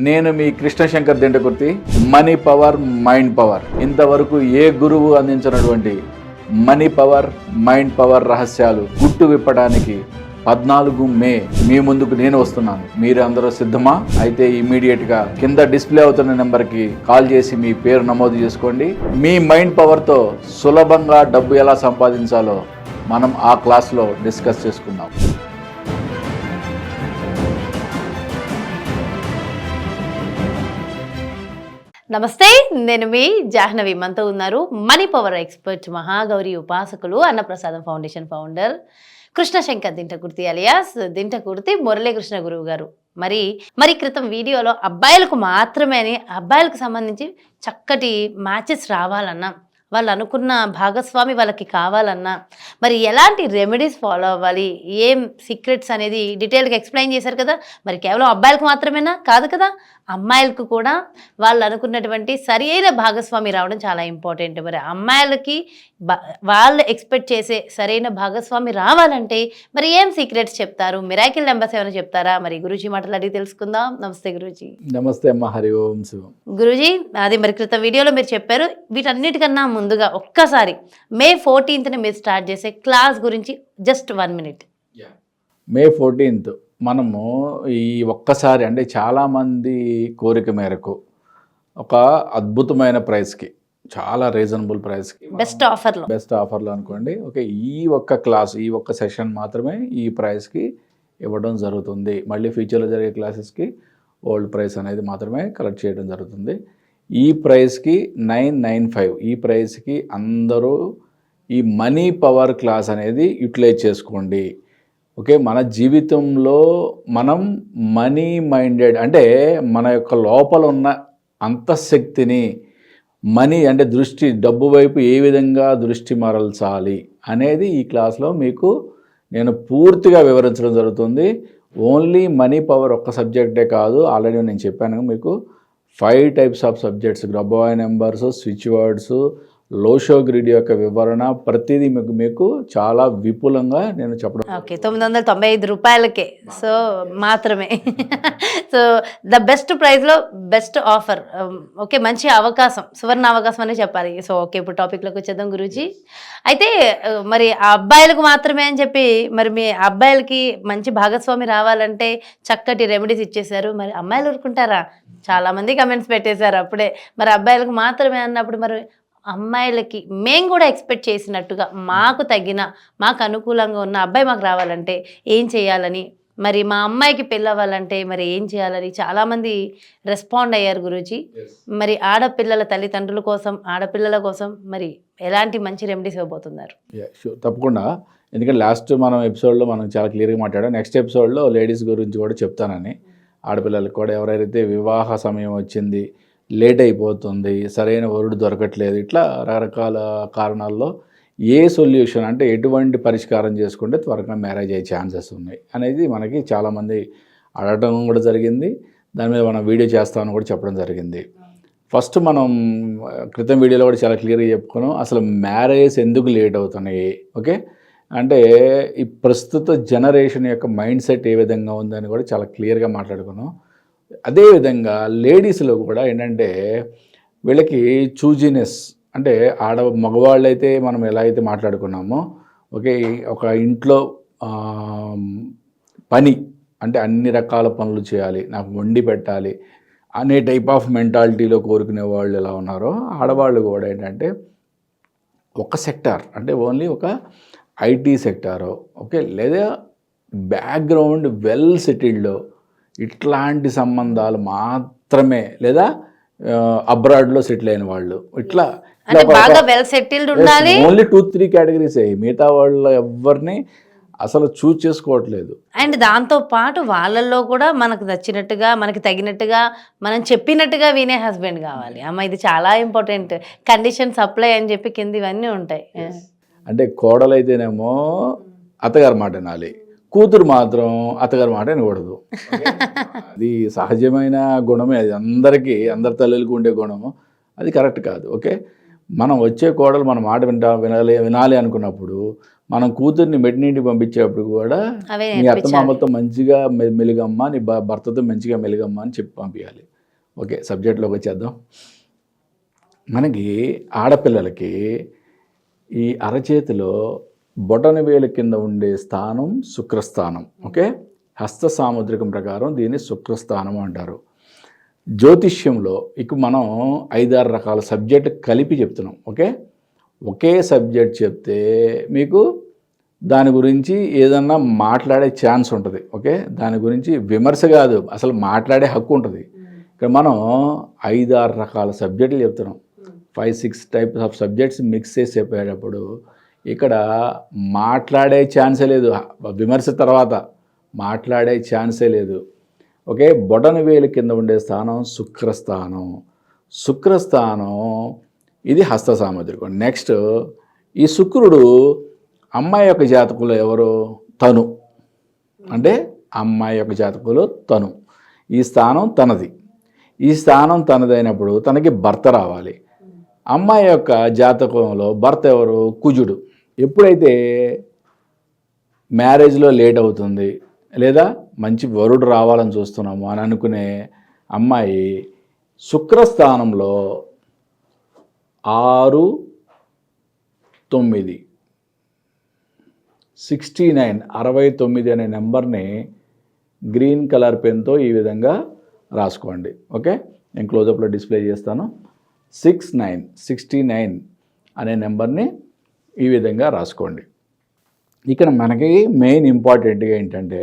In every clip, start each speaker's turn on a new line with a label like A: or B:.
A: నేను మీ Krishnashankar Dintakurthi. Money power, mind power, ఇంతవరకు ఏ గురువు అందించినటువంటి మనీ పవర్, మైండ్ పవర్ రహస్యాలు గుట్టు విప్పడానికి 14 మే మీ ముందుకు నేను వస్తున్నాను. మీరు అందరూ సిద్ధమా? అయితే ఇమీడియట్గా కింద డిస్ప్లే అవుతున్న నెంబర్కి కాల్ చేసి మీ పేరు నమోదు చేసుకోండి. మీ మైండ్ పవర్తో సులభంగా డబ్బు ఎలా సంపాదించాలో మనం ఆ క్లాస్లో డిస్కస్ చేసుకుందాం.
B: నమస్తే, నేను మీ జాహ్నవి. మనతో ఉన్నారు మనీ పవర్ ఎక్స్పర్ట్, మహాగౌరి ఉపాసకులు, Annaprasadam foundation founder Krishnashankar Dintakurthi alias Dintakurthi Murali Krishna గురువు గారు. మరి క్రితం వీడియోలో అబ్బాయిలకు మాత్రమే అని, అబ్బాయిలకు సంబంధించి చక్కటి మ్యాచెస్ రావాలన్నా, వాళ్ళు అనుకున్న భాగస్వామి వాళ్ళకి కావాలన్నా మరి ఎలాంటి రెమెడీస్ ఫాలో అవ్వాలి, ఏం సీక్రెట్స్ అనేది డీటెయిల్గా ఎక్స్ప్లెయిన్ చేశారు కదా. మరి కేవలం అబ్బాయిలకు మాత్రమేనా? కాదు కదా, అమ్మాయిలకు కూడా వాళ్ళు అనుకున్నటువంటి సరి అయిన భాగస్వామి రావడం చాలా ఇంపార్టెంట్. మరి అమ్మాయిలకి వాళ్ళు ఎక్స్పెక్ట్ చేసే సరైన భాగస్వామి రావాలంటే మరి ఏం సీక్రెట్స్ చెప్తారు, మిరాకిల్ నెంబర్స్ ఏమైనా చెప్తారా? మరి గురూజీ మాటలు అడిగి తెలుసుకుందాం. నమస్తే గురూజీ.
A: నమస్తే అమ్మ. హరి ఓం శివం.
B: గురూజీ, అది మరి క్రితం వీడియోలో మీరు చెప్పారు. వీటన్నిటికన్నా ముందుగా ఒక్కసారి మే 14th మీరు స్టార్ట్ చేసే క్లాస్ గురించి జస్ట్ 1 minute.
A: మే 14th మనము ఈ ఒక్కసారి అంటే చాలామంది కోరిక మేరకు ఒక అద్భుతమైన ప్రైస్కి, చాలా రీజనబుల్ ప్రైస్కి, బెస్ట్ ఆఫర్లో అనుకోండి. ఓకే, ఈ ఒక్క క్లాస్, ఈ ఒక్క సెషన్ మాత్రమే ఈ ప్రైస్కి ఇవ్వడం జరుగుతుంది. మళ్ళీ ఫ్యూచర్లో జరిగే క్లాసెస్కి ఓల్డ్ ప్రైస్ అనేది మాత్రమే కలెక్ట్ చేయడం జరుగుతుంది. ఈ ప్రైస్కి 995, ఈ ప్రైస్కి అందరూ ఈ మనీ పవర్ క్లాస్ అనేది యూటిలైజ్ చేసుకోండి. ఓకే, మన జీవితంలో మనం మనీ మైండెడ్ అంటే మన యొక్క లోపల ఉన్న అంతఃశక్తిని, మనీ అంటే దృష్టి, డబ్బు వైపు ఏ విధంగా దృష్టి మరల్చాలి అనేది ఈ క్లాస్లో మీకు నేను పూర్తిగా వివరించడం జరుగుతుంది. ఓన్లీ మనీ పవర్ ఒక్క సబ్జెక్టే కాదు, ఆల్రెడీ నేను చెప్పాను మీకు 5 types of subjects, Grabovoi numbers, switch words, lo shu grid యొక్క వివరణ, ప్రతిదీ మీకు చాలా విపులంగా నేను చెప్పడం.
B: ఓకే, 995 రూపాయలకే సో మాత్రమే. సో ద బెస్ట్ ప్రైస్లో బెస్ట్ ఆఫర్. ఓకే, మంచి అవకాశం, సువర్ణ అవకాశం అని చెప్పాలి. సో ఓకే, ఇప్పుడు టాపిక్లోకి వచ్చేద్దాం గురూజీ. అయితే మరి ఆ అబ్బాయిలకు మాత్రమే అని చెప్పి, మరి మీ అబ్బాయిలకి మంచి భాగస్వామి రావాలంటే చక్కటి రెమెడీస్ ఇచ్చేశారు. మరి అమ్మాయిలు ఊరుకుంటారా? చాలామంది కమెంట్స్ పెట్టేశారు అప్పుడే. మరి అబ్బాయిలకు మాత్రమే అన్నప్పుడు మరి అమ్మాయిలకి మేము కూడా ఎక్స్పెక్ట్ చేసినట్టుగా మాకు అనుకూలంగా ఉన్న అబ్బాయి మాకు రావాలంటే ఏం చేయాలని, మరి మా అమ్మాయికి పెళ్ళి అవ్వాలంటే మరి ఏం చేయాలని చాలామంది రెస్పాండ్ అయ్యారు గురూజీ. మరి ఆడపిల్లల తల్లిదండ్రుల కోసం, ఆడపిల్లల కోసం మరి ఎలాంటి మంచి రెమెడీస్ ఇవ్వబోతున్నారు?
A: తప్పకుండా, ఎందుకంటే లాస్ట్ మనం ఎపిసోడ్లో మనం చాలా క్లియర్గా మాట్లాడాం. నెక్స్ట్ ఎపిసోడ్లో లేడీస్ గురించి కూడా చెప్తానని. ఆడపిల్లలకు కూడా ఎవరైతే వివాహ సమయం వచ్చింది, లేట్ అయిపోతుంది, సరైన వరుడు దొరకట్లేదు, ఇట్లా రకరకాల కారణాల్లో ఏ సొల్యూషన్ అంటే ఎటువంటి పరిష్కారం చేసుకుంటే త్వరగా మ్యారేజ్ అయ్యే ఛాన్సెస్ ఉన్నాయి అనేది మనకి చాలామంది అడగడం కూడా జరిగింది. దాని మీద మనం వీడియో చేస్తామని కూడా చెప్పడం జరిగింది. ఫస్ట్ మనం క్రితం వీడియోలో కూడా చాలా క్లియర్గా చెప్పుకున్నాం అసలు మ్యారేజ్ ఎందుకు లేట్ అవుతున్నాయి. ఓకే, అంటే ఈ ప్రస్తుత జనరేషన్ యొక్క మైండ్ సెట్ ఏ విధంగా ఉందని కూడా చాలా క్లియర్గా మాట్లాడుకున్నాం. అదేవిధంగా లేడీస్లో కూడా ఏంటంటే వీళ్ళకి చూజీనెస్ అంటే మగవాళ్ళు అయితే మనం ఎలా అయితే మాట్లాడుకున్నామో, ఓకే, ఒక ఇంట్లో పని అంటే అన్ని రకాల పనులు చేయాలి, నాకు వండి పెట్టాలి అనే టైప్ ఆఫ్ మెంటాలిటీలో కోరుకునే వాళ్ళు ఎలా ఉన్నారో, ఆడవాళ్ళు కూడా ఏంటంటే ఒక సెక్టార్ అంటే ఓన్లీ ఒక ఐటీ సెక్టారో, ఓకే, లేదా బ్యాక్గ్రౌండ్ వెల్ సెటిల్డ్ ఇట్లాంటి సంబంధాలు మాత్రమే, లేదా అబ్రాడ్లో సెటిల్ అయిన వాళ్ళు, ఇట్లా ఓన్లీ 2-3 కేటగిరీస్. మిగతా వాళ్ళు ఎవరిని అసలు చూజ్ చేసుకోవట్లేదు.
B: అండ్ దాంతో పాటు వాళ్ళల్లో కూడా మనకు నచ్చినట్టుగా, మనకి తగినట్టుగా, మనం చెప్పినట్టుగా వినే హస్బెండ్ కావాలి. అమ్మ ఇది చాలా ఇంపార్టెంట్. కండిషన్ సప్లై అని చెప్పి కింద ఇవన్నీ ఉంటాయి.
A: అంటే కోడలైతేనేమో అత్తగారి మాట వినాలి, కూతురు మాత్రం అత్తగారి మాట వినకూడదు. అది సహజమైన గుణమే, అది అందరి తల్లులకు ఉండే గుణము, అది కరెక్ట్ కాదు. ఓకే, మనం వచ్చే కోడలు మన మాట వినాలి అనుకున్నప్పుడు మనం కూతుర్ని మెట్టినింటికి పంపించేటప్పుడు కూడా
B: అవే
A: నీ అత్తమామలతో మంచిగా మెలుగమ్మా, నీ భర్తతో మంచిగా మెలుగమ్మా అని చెప్పి పంపించాలి. ఓకే, సబ్జెక్ట్లోకి వచ్చేద్దాం. మనకి ఆడపిల్లలకి ఈ అరచేతిలో బొటన వేలు కింద ఉండే స్థానం శుక్రస్థానం. ఓకే, హస్త సాముద్రికం ప్రకారం దీన్ని శుక్రస్థానం అంటారు. జ్యోతిష్యంలో ఇక మనం 5-6 రకాల సబ్జెక్ట్ కలిపి చెప్తున్నాం. ఓకే, ఒకే సబ్జెక్ట్ చెప్తే మీకు దాని గురించి ఏదన్నా మాట్లాడే ఛాన్స్ ఉంటుంది. ఓకే, దాని గురించి విమర్శ కాదు, అసలు మాట్లాడే హక్కు ఉంటుంది. ఇక్కడ మనం 5-6 రకాల సబ్జెక్టులు చెప్తున్నాం. 5-6 టైప్స్ ఆఫ్ సబ్జెక్ట్స్ మిక్స్ చేసి చెప్పేటప్పుడు ఇక్కడ మాట్లాడే ఛాన్సే లేదు. విమర్శ తర్వాత మాట్లాడే ఛాన్సే లేదు. ఓకే, బొటన వేలు కింద ఉండే స్థానం శుక్రస్థానం. శుక్రస్థానం ఇది హస్త సాముద్రికం. నెక్స్ట్, ఈ శుక్రుడు అమ్మాయి యొక్క జాతకులు ఎవరు? తను. అంటే అమ్మాయి యొక్క జాతకులు తను. ఈ స్థానం తనది. ఈ స్థానం తనదైనప్పుడు తనకి భర్త రావాలి. అమ్మాయి యొక్క జాతకంలో భర్త ఎవరు? కుజుడు. ఎప్పుడైతే మ్యారేజ్లో లేట్ అవుతుంది లేదా మంచి వరుడు రావాలని చూస్తున్నాము అని అనుకునే అమ్మాయి శుక్రస్థానంలో 6, 9, 69 అనే నెంబర్ని గ్రీన్ కలర్ పెన్తో ఈ విధంగా రాసుకోండి. ఓకే, నేను క్లోజప్లో డిస్ప్లే చేస్తాను. 69 అనే నెంబర్ని ఈ విధంగా రాసుకోండి. ఇక్కడ మనకి మెయిన్ ఇంపార్టెంట్గా ఏంటంటే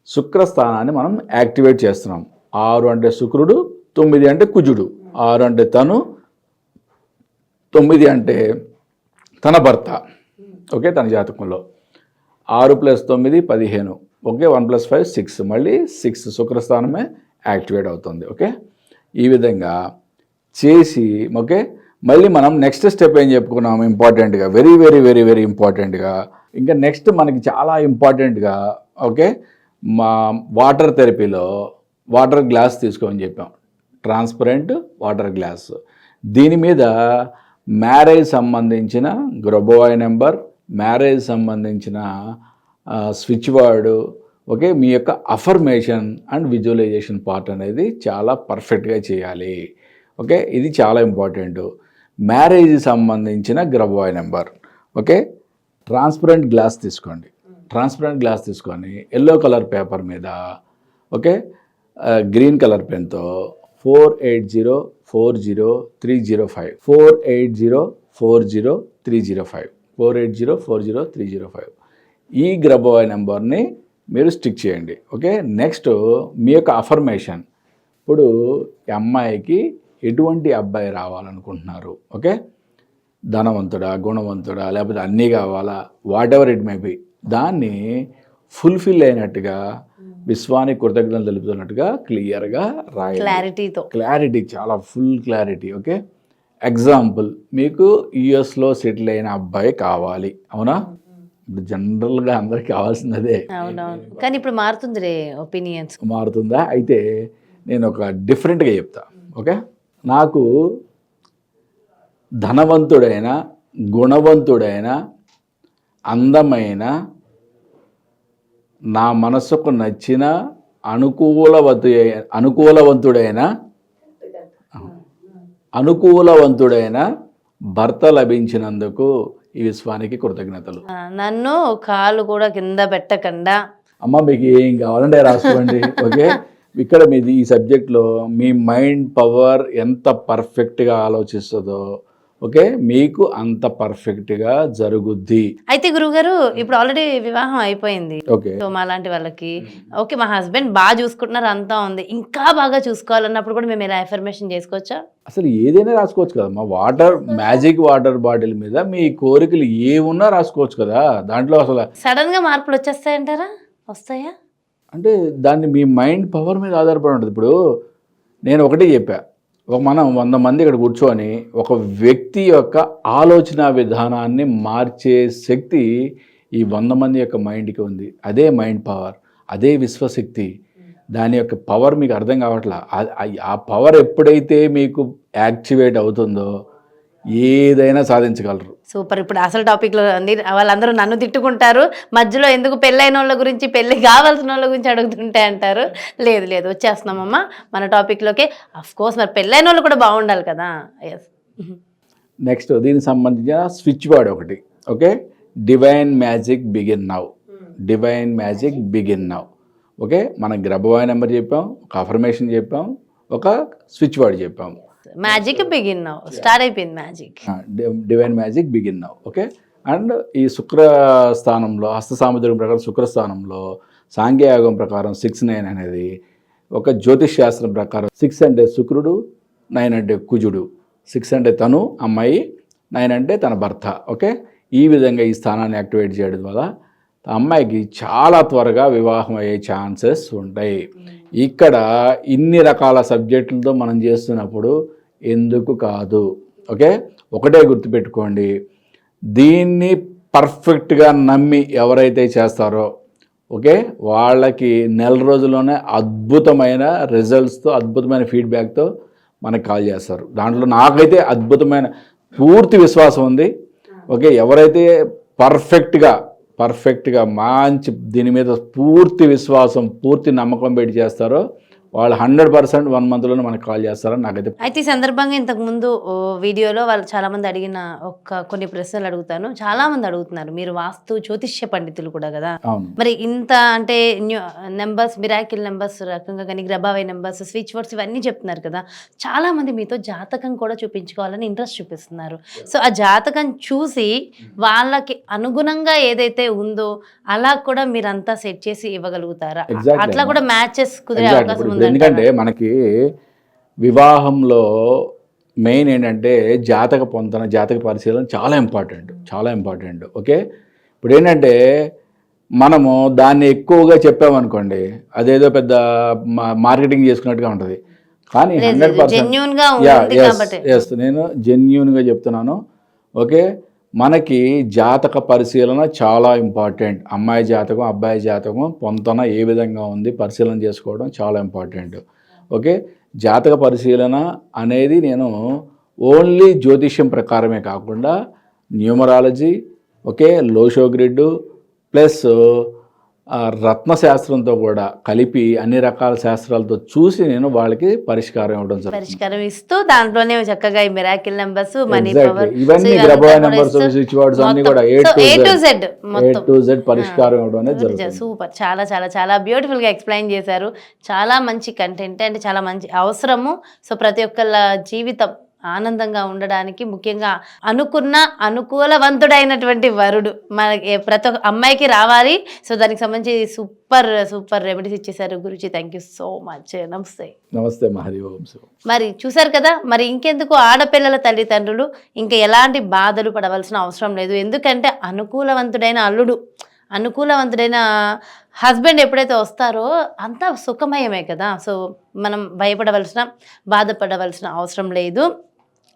A: శుక్రస్థానాన్ని మనం యాక్టివేట్ చేస్తున్నాం. 6 అంటే శుక్రుడు, 9 అంటే కుజుడు, 6 అంటే తను, 9 అంటే తన భర్త. ఓకే, తన జాతకంలో 6 + 9 15. ఓకే, 1 + 5 6, మళ్ళీ 6 శుక్రస్థానమే యాక్టివేట్ అవుతుంది. ఓకే, ఈ విధంగా చేసి ఓకే, మళ్ళీ మనం నెక్స్ట్ స్టెప్ ఏం చెప్పుకున్నాం ఇంపార్టెంట్గా, వెరీ వెరీ వెరీ వెరీ ఇంపార్టెంట్గా. ఇంకా నెక్స్ట్ మనకి చాలా ఇంపార్టెంట్గా ఓకే, మా వాటర్ థెరపీలో వాటర్ గ్లాస్ తీసుకోమని చెప్పాం. Transparent water glass. దీని మీద మ్యారేజ్ సంబంధించిన గ్రబోవాయ్ నెంబర్, మ్యారేజ్ సంబంధించిన స్విచ్ వర్డ్, ఓకే, మీ యొక్క అఫర్మేషన్ అండ్ విజువలైజేషన్ పార్ట్ అనేది చాలా పర్ఫెక్ట్గా చేయాలి. ఓకే, ఇది చాలా ఇంపార్టెంట్. మ్యారేజ్ సంబంధించిన Grabovoi number. Okay, transparent glass తీసుకోండి. ట్రాన్స్పరెంట్ గ్లాస్ తీసుకొని ఎల్లో కలర్ పేపర్ మీద ఓకే, గ్రీన్ కలర్ పెన్తో 480400305 480400305 480400305 ఈ గ్రబోవాయ్ నెంబర్ని మీరు స్టిక్ చేయండి. ఓకే, నెక్స్ట్ మీ యొక్క అఫర్మేషన్. ఇప్పుడు ఈ అమ్మాయికి ఎటువంటి అబ్బాయి రావాలనుకుంటున్నారు? ఓకే, ధనవంతుడా, గుణవంతుడా, లేకపోతే అన్నీ కావాలా, what ever it may be, దాన్ని ఫుల్ఫిల్ అయినట్టుగా విశ్వానికి కృతజ్ఞతలు తెలుపుతున్నట్టుగా క్లియర్గా రాయాలి. క్లారిటీ, చాలా ఫుల్ క్లారిటీ. ఓకే, ఎగ్జాంపుల్, మీకు యుఎస్లో సెటిల్ అయిన అబ్బాయి కావాలి, అవునా? ఇప్పుడు జనరల్గా అందరికి కావాల్సింది అదే.
B: కానీ ఇప్పుడు మారుతుంది రే ఒపీనియన్స్.
A: మారుతుందా? అయితే నేను ఒక డిఫరెంట్గా చెప్తా. ఓకే, నాకు ధనవంతుడైన, గుణవంతుడైన, అందమైన, నా మనసుకు నచ్చిన, అనుకూలవంతుడైన భర్త లభించినందుకు ఈ విశ్వానికి కృతజ్ఞతలు.
B: నన్ను కాలు కూడా కింద పెట్టకుండా.
A: అమ్మ, మీకు ఏం కావాలంటే రాసుకోండి. ఓకే, ఇక్కడ మీది ఈ సబ్జెక్ట్లో మీ మైండ్ పవర్ ఎంత పర్ఫెక్ట్గా ఆలోచిస్తుందో ఓకే, మీకు అంత పర్ఫెక్ట్గా జరుగుద్ది.
B: అయితే గురువుగారు, ఇప్పుడు ఆల్రెడీ వివాహం అయిపోయింది.
A: ఓకే,
B: సో మా లాంటి వాళ్ళకి ఓకే, మా హస్బెండ్ బాగా చూసుకుంటున్నారు, అంతా ఉంది, ఇంకా బాగా చూసుకోవాలన్నప్పుడు కూడా మేము ఇలా ఎఫర్మేషన్ చేసుకోవచ్చా?
A: అసలు ఏదైనా రాసుకోవచ్చు కదా. మా మ్యాజిక్ వాటర్ బాటిల్ మీద మీ కోరికలు ఏమున్నా రాసుకోవచ్చు కదా. దాంట్లో అసలు
B: సడన్ గా మార్పులు వచ్చేస్తాయంటారా? వస్తాయా
A: అంటే దాన్ని మీ మైండ్ పవర్ మీద ఆధారపడి ఉంటుంది. ఇప్పుడు నేను ఒకటే చెప్పా, మనం 100 మంది ఇక్కడ కూర్చొని ఒక వ్యక్తి యొక్క ఆలోచన విధానాన్ని మార్చే శక్తి ఈ 100 మంది యొక్క మైండ్కి ఉంది. అదే మైండ్ పవర్, అదే విశ్వశక్తి. దాని యొక్క పవర్ మీకు అర్థం కావట్లా. ఆ పవర్ ఎప్పుడైతే మీకు యాక్టివేట్ అవుతుందో ఏదైనా సాధించగలరు.
B: సూపర్. ఇప్పుడు అసలు టాపిక్లో వాళ్ళందరూ నన్ను తిట్టుకుంటారు, మధ్యలో ఎందుకు పెళ్ళైన వాళ్ళ గురించి, పెళ్ళి కావాల్సిన వాళ్ళ గురించి అడుగుతుంటే అంటారు. లేదు లేదు, వచ్చేస్తున్నామమ్మా మన టాపిక్లోకి. కోర్స్ మరి పెళ్ళైన వాళ్ళు కూడా బాగుండాలి కదా. ఎస్.
A: నెక్స్ట్ దీనికి సంబంధించిన స్విచ్ వర్డ్ ఒకటి. Okay, divine magic begin now. Divine magic begin now. Okay, మనం గ్రబోవాయ్ నెంబర్ చెప్పాం, ఒక అఫర్మేషన్ చెప్పాం, ఒక స్విచ్ వర్డ్ చెప్పాం.
B: మ్యాజిక్ బిగిన్ నౌ, స్టార్ట్ అయిపోయింది magic.
A: Divine magic begin now. Okay, and ఈ శుక్ర స్థానంలో, హస్త సాముద్రికం ప్రకారం శుక్ర స్థానంలో సాంఖ్యయోగం ప్రకారం 6-9 అనేది, ఒక జ్యోతిష్ శాస్త్రం ప్రకారం 6 అంటే శుక్రుడు, 9 అంటే కుజుడు, 6 అంటే తను అమ్మాయి, 9 అంటే తన భర్త. ఓకే, ఈ విధంగా ఈ స్థానాన్ని యాక్టివేట్ చేయడం వల్ల అమ్మాయికి చాలా త్వరగా వివాహం అయ్యే ఛాన్సెస్ ఉంటాయి. ఇక్కడ ఇన్ని రకాల సబ్జెక్టులతో మనం చేస్తున్నప్పుడు ఎందుకు కాదు. ఓకే, ఒకటే గుర్తుపెట్టుకోండి, దీన్ని పర్ఫెక్ట్గా నమ్మి ఎవరైతే చేస్తారో ఓకే వాళ్ళకి నెల రోజుల్లోనే అద్భుతమైన రిజల్ట్స్తో, అద్భుతమైన ఫీడ్బ్యాక్తో మనకు కాల్ చేస్తారు. దాంట్లో నాకైతే అద్భుతమైన పూర్తి విశ్వాసం ఉంది. ఓకే, ఎవరైతే పర్ఫెక్ట్గా మంచి దీని మీద పూర్తి విశ్వాసం, పూర్తి నమ్మకం పెట్టి చేస్తారో వాళ్ళు 100% 1 monthలోనే మనకు కాల్ చేస్తారని నాకైతే.
B: అయితే ఈ సందర్భంగా ఇంతకుముందు వీడియోలో వాళ్ళు చాలామంది అడిగిన కొన్ని ప్రశ్నలు అడుగుతాను. చాలామంది అడుగుతున్నారు, మీరు వాస్తు జ్యోతిష్య పండితులు కూడా కదా, మరి ఇంత అంటే నెంబర్స్, మిరాకిల్ నెంబర్స్ రకంగా కానీ, గ్రబావై నెంబర్స్, స్విచ్ వర్డ్స్ ఇవన్నీ చెప్తున్నారు కదా, చాలామంది మీతో జాతకం కూడా చూపించుకోవాలని ఇంట్రెస్ట్ చూపిస్తున్నారు. సో ఆ జాతకం చూసి వాళ్ళకి అనుగుణంగా ఏదైతే ఉందో అలా కూడా మీరంతా సెట్ చేసి ఇవ్వగలుగుతారా? అట్లా కూడా మ్యాచెస్ కుదిరే అవకాశం ఉంది?
A: ఎందుకంటే మనకి వివాహంలో మెయిన్ ఏంటంటే జాతక పొంతన, జాతక పరిశీలన చాలా ఇంపార్టెంట్. ఓకే, ఇప్పుడు ఏంటంటే మనము దాన్ని ఎక్కువగా చెప్పామనుకోండి, అదేదో పెద్ద మార్కెటింగ్ చేసుకున్నట్టుగా ఉంటుంది. కానీ 100% నేను జెన్యూన్గా చెప్తున్నాను. ఓకే, మనకి జాతక పరిశీలన చాలా ఇంపార్టెంట్. అమ్మాయి జాతకం, అబ్బాయి జాతకం పొంతన ఏ విధంగా ఉంది పరిశీలన చేసుకోవడం చాలా ఇంపార్టెంట్. ఓకే, జాతక పరిశీలన అనేది నేను ఓన్లీ జ్యోతిష్యం ప్రకారమే కాకుండా numerology, okay, lo shu grid plus రత్నశాస్త్రంతో కూడా కలిపి అన్ని రకాల శాస్త్రాలతో చూసి నేను వాళ్ళకి పరిష్కారం ఇవ్వడం జరుగుతుంది.
B: పరిష్కారం ఇస్తూ దాంట్లోనే చక్కగా ఈ మిరాకిల్ నెంబర్స్, మనీ పవర్,
A: ఇవన్నీ గ్రబోవాయ్ నెంబర్స్, స్విచ్ వర్డ్స్ అన్ని కూడా A to Z పరిష్కారం ఇవ్వడం అనేది జరుగుతుంది.
B: సూపర్, చాలా చాలా చాలా బ్యూటిఫుల్ గా ఎక్స్ప్లెయిన్ చేశారు. చాలా మంచి కంటెంట్ అంటే చాలా మంచి అవసరము. సో ప్రతి ఒక్కళ్ళ జీవితం ఆనందంగా ఉండడానికి ముఖ్యంగా అనుకూలవంతుడైనటువంటి వరుడు మనకి ప్రతి ఒక్క అమ్మాయికి రావాలి. సో దానికి సంబంధించి సూపర్ రెమెడీస్ ఇచ్చేసారు Guruji. Thank you so much.
A: నమస్తే మహరి ఓం.
B: మరి చూసారు కదా, మరి ఇంకెందుకు ఆడపిల్లల తల్లిదండ్రులు ఇంకా ఎలాంటి బాధలు పడవలసిన అవసరం లేదు. ఎందుకంటే అనుకూలవంతుడైన అల్లుడు, అనుకూలవంతుడైన హస్బెండ్ ఎప్పుడైతే వస్తారో అంతా సుఖమయమే కదా. సో మనం బాధపడవలసిన అవసరం లేదు.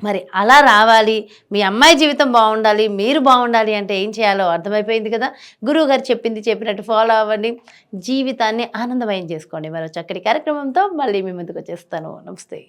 B: మరి అలా రావాలి, మీ అమ్మాయి జీవితం బాగుండాలి, మీరు బాగుండాలి అంటే ఏం చేయాలో అర్థమైపోయింది కదా. గురువు గారు చెప్పినట్టు ఫాలో అవ్వండి, జీవితాన్ని ఆనందమయం చేసుకోండి. మరో చక్కటి కార్యక్రమంతో మళ్ళీ మీ ముందుకు వచ్చేస్తాను. నమస్తే.